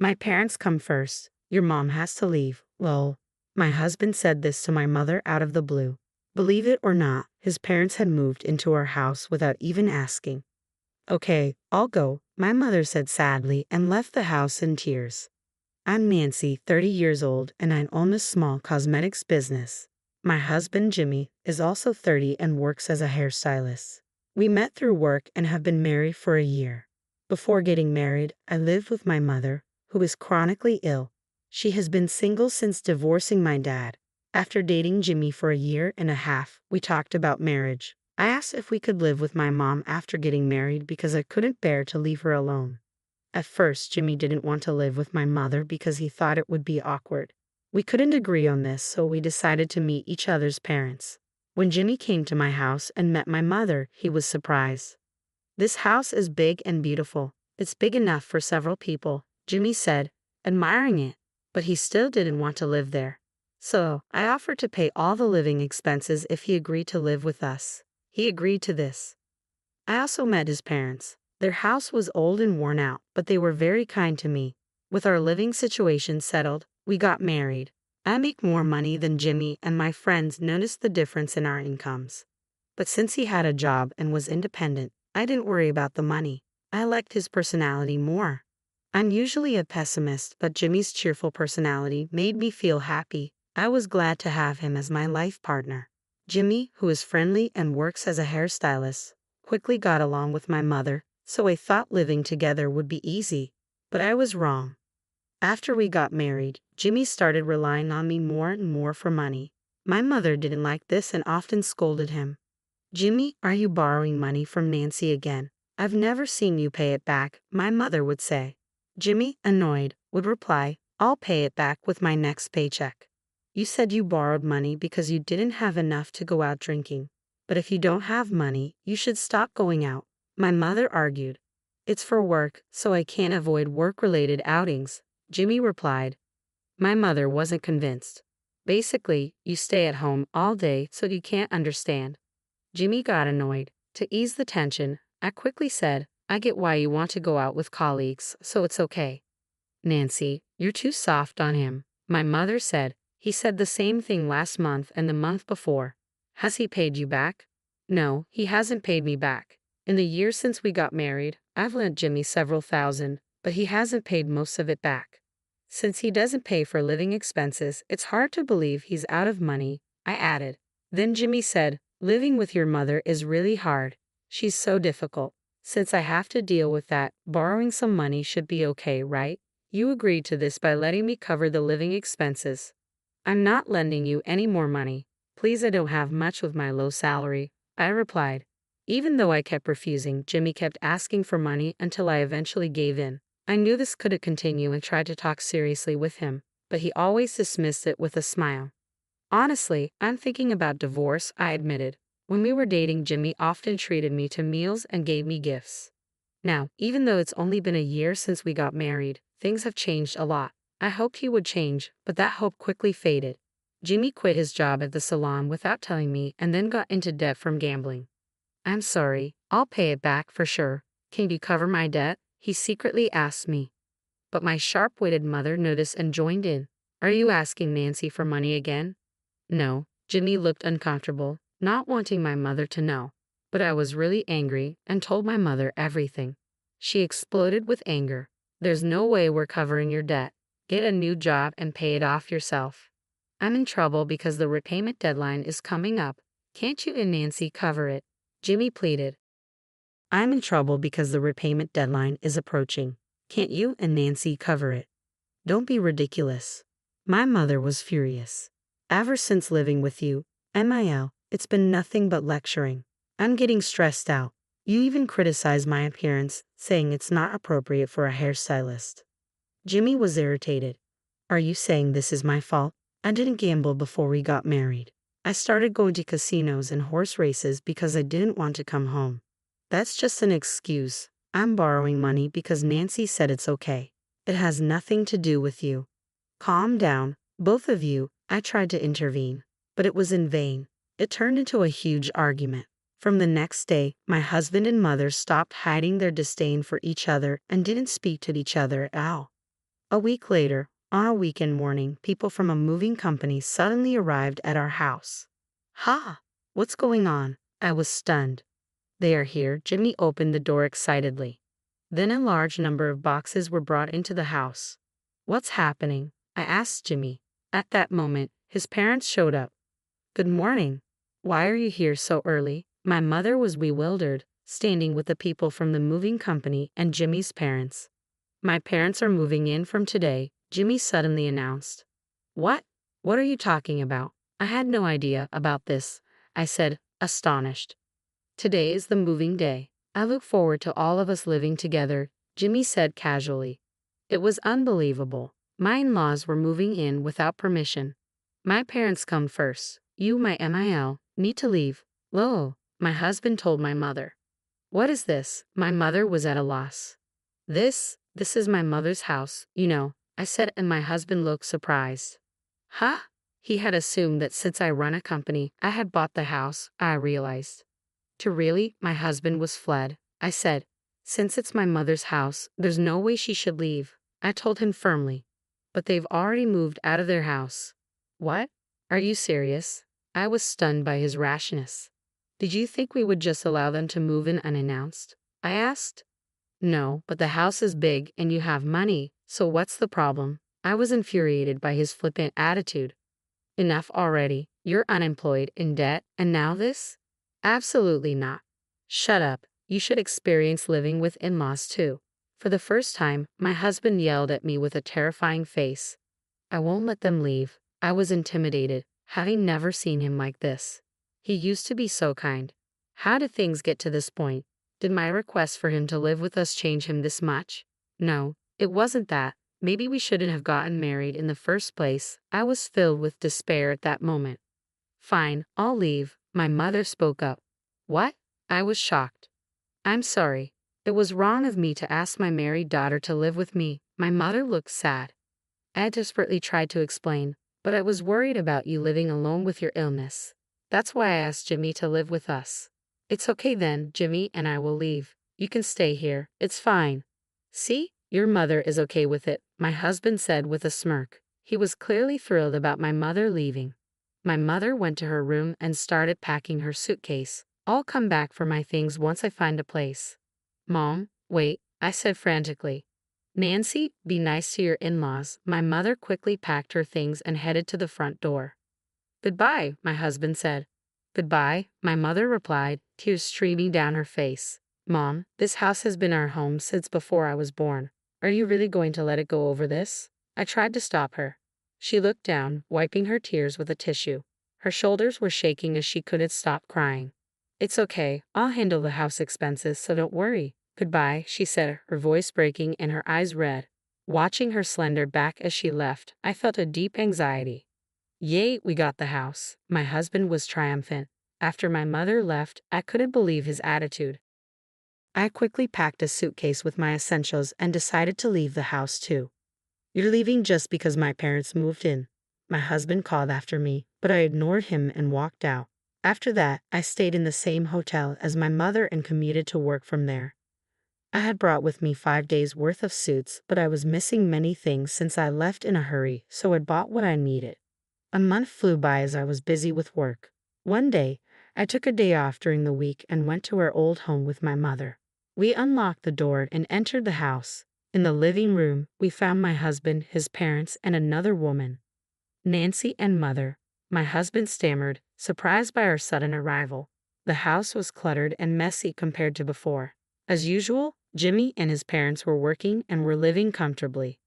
My parents come first. Your mom has to leave. Lol. My husband said this to my mother out of the blue. Believe it or not, his parents had moved into our house without even asking. Okay, I'll go, my mother said sadly and left the house in tears. I'm Nancy, 30 years old, and I own a small cosmetics business. My husband, Jimmy, is also 30 and works as a hairstylist. We met through work and have been married for a year. Before getting married, I lived with my mother, who is chronically ill. She has been single since divorcing my dad. After dating Jimmy for a year and a half, we talked about marriage. I asked if we could live with my mom after getting married because I couldn't bear to leave her alone. At first, Jimmy didn't want to live with my mother because he thought it would be awkward. We couldn't agree on this, so we decided to meet each other's parents. When Jimmy came to my house and met my mother, he was surprised. This house is big and beautiful. It's big enough for several people, Jimmy said, admiring it, but he still didn't want to live there. So, I offered to pay all the living expenses if he agreed to live with us. He agreed to this. I also met his parents. Their house was old and worn out, but they were very kind to me. With our living situation settled, we got married. I make more money than Jimmy, and my friends noticed the difference in our incomes. But since he had a job and was independent, I didn't worry about the money. I liked his personality more. I'm usually a pessimist, but Jimmy's cheerful personality made me feel happy. I was glad to have him as my life partner. Jimmy, who is friendly and works as a hairstylist, quickly got along with my mother, so I thought living together would be easy. But I was wrong. After we got married, Jimmy started relying on me more and more for money. My mother didn't like this and often scolded him. Jimmy, are you borrowing money from Nancy again? I've never seen you pay it back, my mother would say. Jimmy, annoyed, would reply, I'll pay it back with my next paycheck. You said you borrowed money because you didn't have enough to go out drinking. But if you don't have money, you should stop going out, my mother argued. It's for work, so I can't avoid work-related outings, Jimmy replied. My mother wasn't convinced. Basically, you stay at home all day so you can't understand. Jimmy got annoyed. To ease the tension, I quickly said, I get why you want to go out with colleagues, so it's okay. Nancy, you're too soft on him, my mother said. He said the same thing last month and the month before. Has he paid you back? No, he hasn't paid me back. In the years since we got married, I've lent Jimmy several thousand, but he hasn't paid most of it back. Since he doesn't pay for living expenses, it's hard to believe he's out of money, I added. Then Jimmy said, living with your mother is really hard. She's so difficult. Since I have to deal with that, borrowing some money should be okay, right? You agreed to this by letting me cover the living expenses. I'm not lending you any more money. Please, I don't have much with my low salary, I replied. Even though I kept refusing, Jimmy kept asking for money until I eventually gave in. I knew this couldn't continue and tried to talk seriously with him, but he always dismissed it with a smile. Honestly, I'm thinking about divorce, I admitted. When we were dating, Jimmy often treated me to meals and gave me gifts. Now, even though it's only been a year since we got married, things have changed a lot. I hoped he would change, but that hope quickly faded. Jimmy quit his job at the salon without telling me and then got into debt from gambling. I'm sorry, I'll pay it back for sure. Can you cover my debt? He secretly asked me. But my sharp-witted mother noticed and joined in. Are you asking Nancy for money again? No, Jimmy looked uncomfortable, not wanting my mother to know. But I was really angry and told my mother everything. She exploded with anger. There's no way we're covering your debt. Get a new job and pay it off yourself. I'm in trouble because the repayment deadline is coming up. Can't you and Nancy cover it? Jimmy pleaded. I'm in trouble because the repayment deadline is approaching. Can't you and Nancy cover it? Don't be ridiculous. My mother was furious. Ever since living with you, MIL, it's been nothing but lecturing. I'm getting stressed out. You even criticize my appearance, saying it's not appropriate for a hairstylist. Jimmy was irritated. Are you saying this is my fault? I didn't gamble before we got married. I started going to casinos and horse races because I didn't want to come home. That's just an excuse. I'm borrowing money because Nancy said it's okay. It has nothing to do with you. Calm down, both of you. I tried to intervene, but it was in vain. It turned into a huge argument. From the next day, my husband and mother stopped hiding their disdain for each other and didn't speak to each other at all. A week later, on a weekend morning, people from a moving company suddenly arrived at our house. Ha! What's going on? I was stunned. They are here. Jimmy opened the door excitedly. Then a large number of boxes were brought into the house. What's happening? I asked Jimmy. At that moment, his parents showed up. Good morning. Why are you here so early? My mother was bewildered, standing with the people from the moving company and Jimmy's parents. My parents are moving in from today, Jimmy suddenly announced. What? What are you talking about? I had no idea about this, I said, astonished. Today is the moving day. I look forward to all of us living together, Jimmy said casually. It was unbelievable. My in-laws were moving in without permission. My parents come first. You, my MIL, need to leave. Lo, my husband told my mother. What is this? My mother was at a loss. This is my mother's house, you know, I said, and my husband looked surprised. Huh? He had assumed that since I run a company, I had bought the house, I realized. To really, my husband was fled. I said, since it's my mother's house, there's no way she should leave. I told him firmly. But they've already moved out of their house. What? Are you serious? I was stunned by his rashness. Did you think we would just allow them to move in unannounced? I asked. No, but the house is big and you have money, so what's the problem? I was infuriated by his flippant attitude. Enough already. You're unemployed, in debt, and now this? Absolutely not. Shut up. You should experience living with in-laws too. For the first time, my husband yelled at me with a terrifying face. I won't let them leave. I was intimidated, having never seen him like this. He used to be so kind. How did things get to this point? Did my request for him to live with us change him this much? No, it wasn't that. Maybe we shouldn't have gotten married in the first place. I was filled with despair at that moment. Fine, I'll leave, my mother spoke up. What? I was shocked. I'm sorry. It was wrong of me to ask my married daughter to live with me. My mother looked sad. I desperately tried to explain, but I was worried about you living alone with your illness. That's why I asked Jimmy to live with us. It's okay then, Jimmy and I will leave. You can stay here. It's fine. See? Your mother is okay with it, my husband said with a smirk. He was clearly thrilled about my mother leaving. My mother went to her room and started packing her suitcase. I'll come back for my things once I find a place. Mom, wait, I said frantically. Nancy, be nice to your in-laws. My mother quickly packed her things and headed to the front door. Goodbye, my husband said. Goodbye, my mother replied, tears streaming down her face. Mom, this house has been our home since before I was born. Are you really going to let it go over this? I tried to stop her. She looked down, wiping her tears with a tissue. Her shoulders were shaking as she couldn't stop crying. It's okay, I'll handle the house expenses, so don't worry. Goodbye, she said, her voice breaking and her eyes red. Watching her slender back as she left, I felt a deep anxiety. Yay, we got the house. My husband was triumphant. After my mother left, I couldn't believe his attitude. I quickly packed a suitcase with my essentials and decided to leave the house too. You're leaving just because my parents moved in. My husband called after me, but I ignored him and walked out. After that, I stayed in the same hotel as my mother and commuted to work from there. I had brought with me 5 days' worth of suits, but I was missing many things since I left in a hurry, so I bought what I needed. A month flew by as I was busy with work. One day, I took a day off during the week and went to our old home with my mother. We unlocked the door and entered the house. In the living room, we found my husband, his parents, and another woman. Nancy and mother. My husband stammered, surprised by our sudden arrival. The house was cluttered and messy compared to before. As usual, Jimmy and his parents were working and were living comfortably.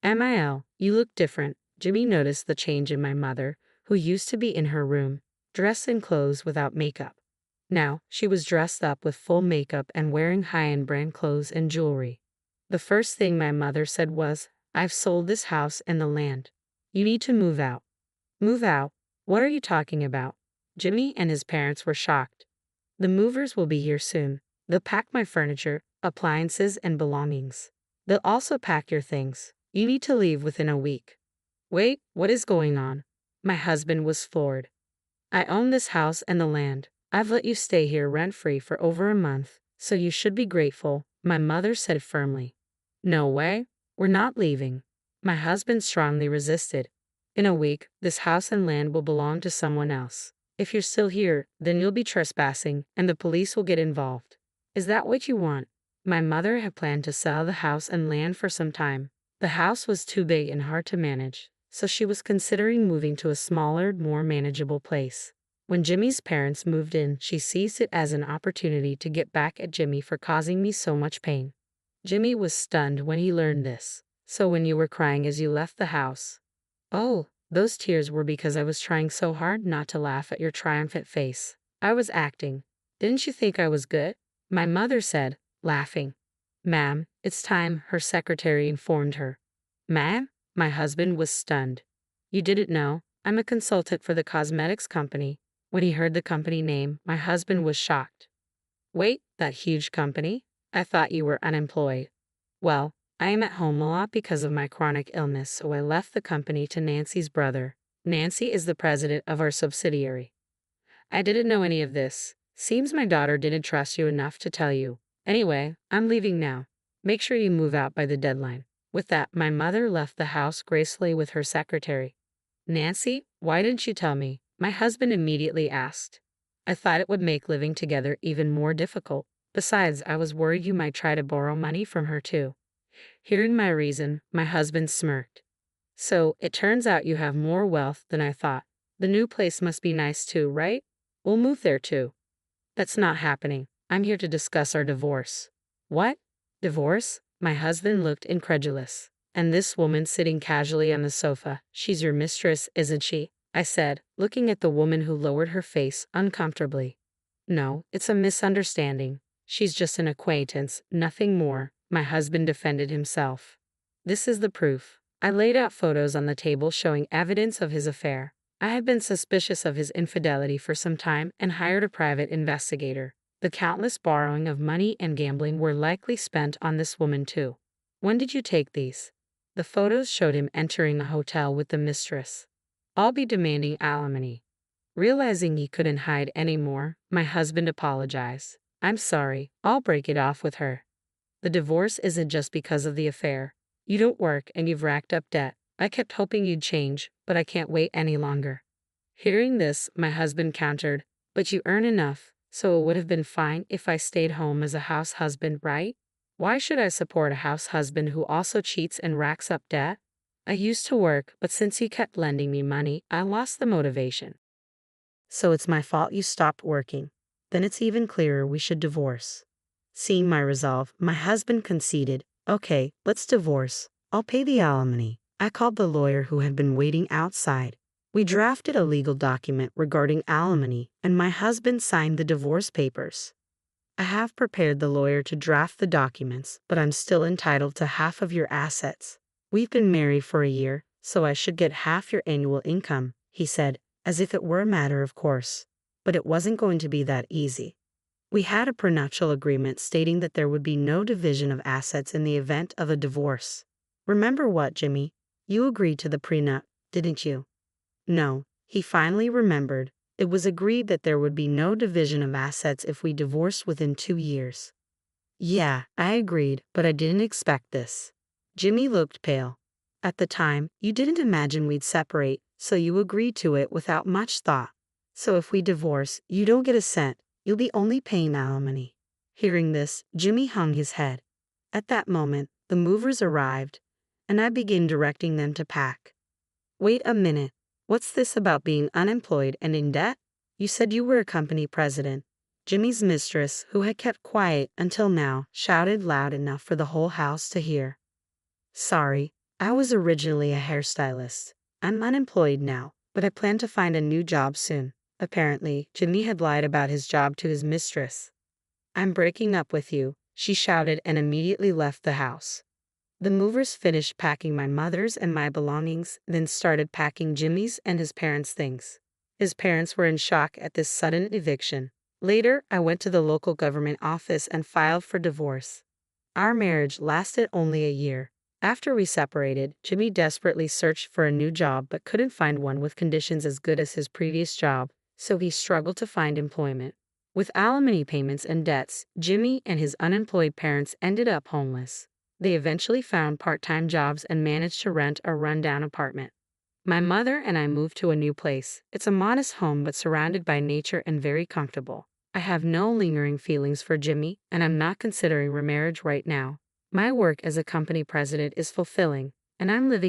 MIL, you look different. Jimmy noticed the change in my mother, who used to be in her room, dressed in clothes without makeup. Now, she was dressed up with full makeup and wearing high-end brand clothes and jewelry. The first thing my mother said was, I've sold this house and the land. You need to move out. Move out? What are you talking about? Jimmy and his parents were shocked. The movers will be here soon. They'll pack my furniture, appliances, and belongings. They'll also pack your things. You need to leave within a week. Wait, what is going on? My husband was floored. I own this house and the land. I've let you stay here rent-free for over a month, so you should be grateful, my mother said firmly. No way. We're not leaving. My husband strongly resisted. In a week, this house and land will belong to someone else. If you're still here, then you'll be trespassing, and the police will get involved. Is that what you want? My mother had planned to sell the house and land for some time. The house was too big and hard to manage, so she was considering moving to a smaller, more manageable place. When Jimmy's parents moved in, she seized it as an opportunity to get back at Jimmy for causing me so much pain. Jimmy was stunned when he learned this. So when you were crying as you left the house? Oh, those tears were because I was trying so hard not to laugh at your triumphant face. I was acting. Didn't you think I was good? My mother said, laughing. Ma'am, it's time, her secretary informed her. Ma'am? My husband was stunned. You didn't know? I'm a consultant for the cosmetics company. When he heard the company name, my husband was shocked. Wait, that huge company? I thought you were unemployed. Well, I am at home a lot because of my chronic illness, so I left the company to Nancy's brother. Nancy is the president of our subsidiary. I didn't know any of this. Seems my daughter didn't trust you enough to tell you. Anyway, I'm leaving now. Make sure you move out by the deadline. With that, my mother left the house gracefully with her secretary. Nancy, why didn't you tell me? My husband immediately asked. I thought it would make living together even more difficult. Besides, I was worried you might try to borrow money from her too. Hearing my reason, my husband smirked. So, it turns out you have more wealth than I thought. The new place must be nice too, right? We'll move there too. That's not happening. I'm here to discuss our divorce. What? Divorce? My husband looked incredulous. And this woman sitting casually on the sofa, she's your mistress, isn't she? I said, looking at the woman who lowered her face uncomfortably. No, it's a misunderstanding. She's just an acquaintance, nothing more. My husband defended himself. This is the proof. I laid out photos on the table showing evidence of his affair. I had been suspicious of his infidelity for some time and hired a private investigator. The countless borrowing of money and gambling were likely spent on this woman too. When did you take these? The photos showed him entering the hotel with the mistress. I'll be demanding alimony. Realizing he couldn't hide anymore, my husband apologized. I'm sorry, I'll break it off with her. The divorce isn't just because of the affair. You don't work and you've racked up debt. I kept hoping you'd change, but I can't wait any longer. Hearing this, my husband countered, but you earn enough, so it would have been fine if I stayed home as a house husband, right? Why should I support a house husband who also cheats and racks up debt? I used to work, but since you kept lending me money, I lost the motivation. So it's my fault you stopped working. Then it's even clearer we should divorce. Seeing my resolve, my husband conceded, okay, let's divorce. I'll pay the alimony. I called the lawyer who had been waiting outside. We drafted a legal document regarding alimony, and my husband signed the divorce papers. I have prepared the lawyer to draft the documents, but I'm still entitled to half of your assets. We've been married for a year, so I should get half your annual income, he said, as if it were a matter of course. But it wasn't going to be that easy. We had a prenuptial agreement stating that there would be no division of assets in the event of a divorce. Remember what, Jimmy? You agreed to the prenup, didn't you? No, he finally remembered. It was agreed that there would be no division of assets if we divorced within 2 years. Yeah, I agreed, but I didn't expect this. Jimmy looked pale. At the time, you didn't imagine we'd separate, so you agreed to it without much thought. So if we divorce, you don't get a cent. You'll be only paying alimony. Hearing this, Jimmy hung his head. At that moment, the movers arrived, and I began directing them to pack. Wait a minute. What's this about being unemployed and in debt? You said you were a company president. Jimmy's mistress, who had kept quiet until now, shouted loud enough for the whole house to hear. Sorry, I was originally a hairstylist. I'm unemployed now, but I plan to find a new job soon. Apparently, Jimmy had lied about his job to his mistress. I'm breaking up with you, she shouted and immediately left the house. The movers finished packing my mother's and my belongings, then started packing Jimmy's and his parents' things. His parents were in shock at this sudden eviction. Later, I went to the local government office and filed for divorce. Our marriage lasted only a year. After we separated, Jimmy desperately searched for a new job but couldn't find one with conditions as good as his previous job, so he struggled to find employment. With alimony payments and debts, Jimmy and his unemployed parents ended up homeless. They eventually found part-time jobs and managed to rent a rundown apartment. My mother and I moved to a new place. It's a modest home but surrounded by nature and very comfortable. I have no lingering feelings for Jimmy, and I'm not considering remarriage right now. My work as a company president is fulfilling, and I'm living